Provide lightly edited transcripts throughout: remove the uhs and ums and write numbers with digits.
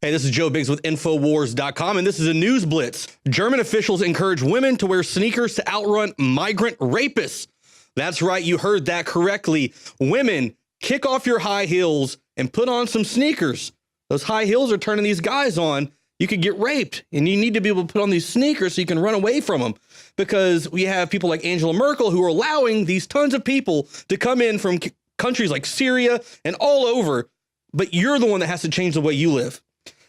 Hey, this is Joe Biggs with Infowars.com, and this is a news blitz. German officials encourage women to wear sneakers to outrun migrant rapists. That's right, you heard that correctly. Women, kick off your high heels and put on some sneakers. Those high heels are turning these guys on. You could get raped, and you need to be able to put on these sneakers so you can run away from them, because we have people like Angela Merkel who are allowing these tons of people to come in from countries like Syria and all over, but you're the one that has to change the way you live.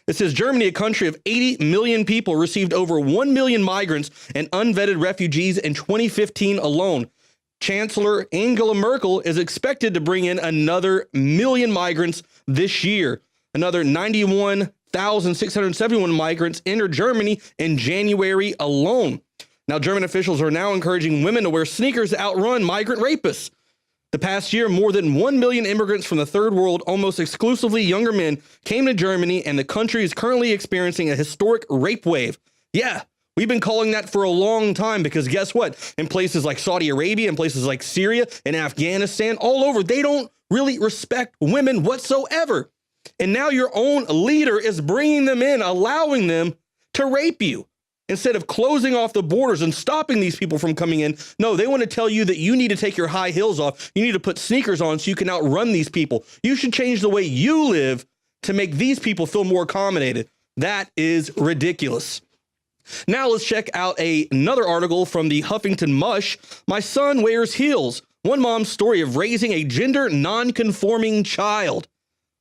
It says Germany, a country of 80 million people, received over 1 million migrants and unvetted refugees in 2015 alone. Chancellor Angela Merkel is expected to bring in another million migrants this year. Another 91,671 migrants entered Germany in January alone. Now, German officials are now encouraging women to wear sneakers to outrun migrant rapists. The past year, more than 1 million immigrants from the third world, almost exclusively younger men, came to Germany, and the country is currently experiencing a historic rape wave. Yeah, we've been calling that for a long time, because guess what? In places like Saudi Arabia, in places like Syria and Afghanistan, all over, they don't really respect women whatsoever. And now your own leader is bringing them in, allowing them to rape you. Instead of closing off the borders and stopping these people from coming in, no, they want to tell you that you need to take your high heels off. You need to put sneakers on so you can outrun these people. You should change the way you live to make these people feel more accommodated. That is ridiculous. Now let's check out another article from the Huffington Mush. My son wears heels. One mom's story of raising a gender non-conforming child.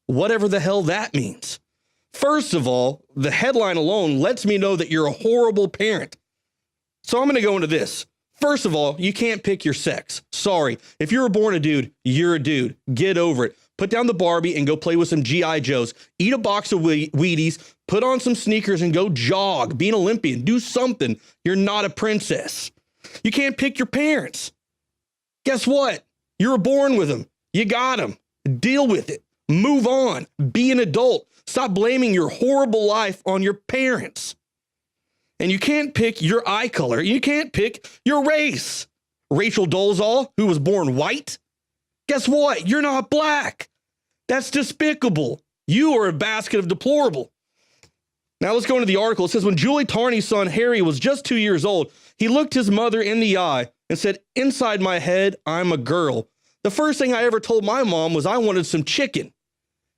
Whatever the hell that means. First of all, the headline alone lets me know that you're a horrible parent. So I'm going to go into this. First of all, you can't pick your sex. Sorry. If you were born a dude, you're a dude. Get over it. Put down the Barbie and go play with some G.I. Joes. Eat a box of Wheaties, put on some sneakers and go jog. Be an Olympian. Do something. You're not a princess. You can't pick your parents. Guess what? You were born with them. You got them. Deal with it. Move on. Be an adult. Stop blaming your horrible life on your parents. And you can't pick your eye color. You can't pick your race. Rachel Dolezal, who was born white, guess what? You're not black. That's despicable. You are a basket of deplorable. Now let's go into the article. It says, when Julie Tarney's son Harry was just 2 years old, he looked his mother in the eye and said, "Inside my head, I'm a girl. The first thing I ever told my mom was I wanted some chicken."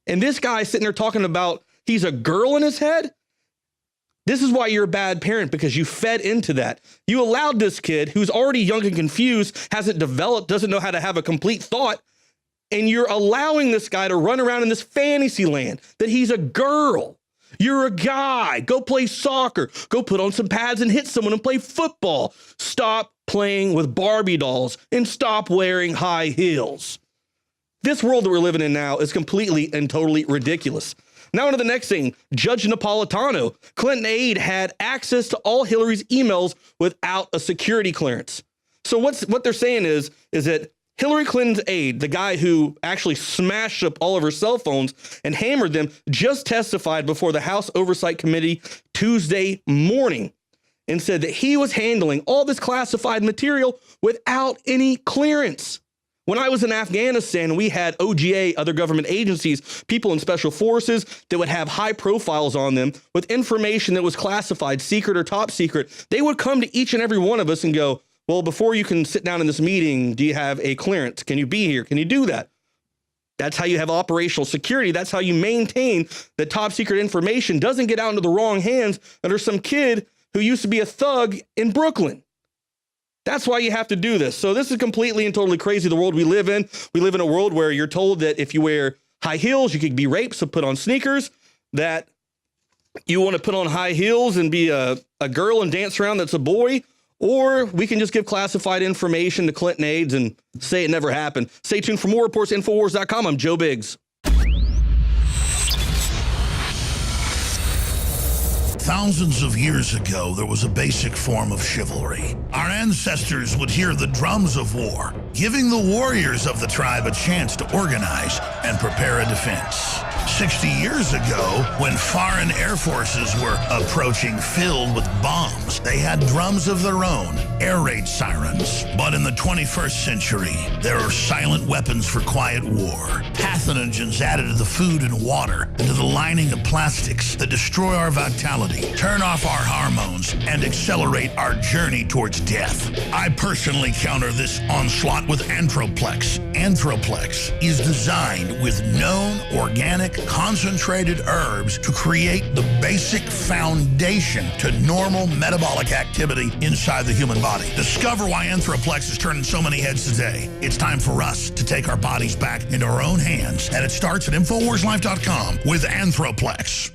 And this guy sitting there talking about he's a girl in his head. This is why you're a bad parent, because you fed into that. You allowed this kid who's already young and confused, hasn't developed, doesn't know how to have a complete thought. And you're allowing this guy to run around in this fantasy land that he's a girl. You're a guy. Go play soccer. Go put on some pads and hit someone and play football. Stop playing with Barbie dolls and stop wearing high heels. This world that we're living in now is completely and totally ridiculous. Now on to the next thing. Judge Napolitano. Clinton aide had access to all Hillary's emails without a security clearance. So what they're saying is that Hillary Clinton's aide, the guy who actually smashed up all of her cell phones and hammered them, just testified before the House Oversight Committee Tuesday morning and said that he was handling all this classified material without any clearance. When I was in Afghanistan, we had OGA, other government agencies, people in special forces that would have high profiles on them with information that was classified, secret or top secret. They would come to each and every one of us and go, well, before you can sit down in this meeting, do you have a clearance? Can you be here? Can you do that? That's how you have operational security. That's how you maintain that top secret information doesn't get out into the wrong hands under some kid who used to be a thug in Brooklyn. That's why you have to do this. So this is completely and totally crazy, the world we live in. We live in a world where you're told that if you wear high heels, you could be raped, so put on sneakers, that you want to put on high heels and be a girl and dance around that's a boy, or we can just give classified information to Clinton aides and say it never happened. Stay tuned for more reports, Infowars.com. I'm Joe Biggs. Thousands of years ago, there was a basic form of chivalry. Our ancestors would hear the drums of war, giving the warriors of the tribe a chance to organize and prepare a defense. 60 years ago, when foreign air forces were approaching filled with bombs, they had drums of their own. air raid sirens. But in the 21st century, there are silent weapons for quiet war. Pathogens added to the food and water, and to the lining of plastics that destroy our vitality, turn off our hormones, and accelerate our journey towards death. I personally counter this onslaught with Anthroplex. Anthroplex is designed with known organic concentrated herbs to create the basic foundation to normal metabolic activity inside the human body. Discover why Anthroplex is turning so many heads today. It's time for us to take our bodies back into our own hands, and it starts at InfoWarsLife.com with Anthroplex.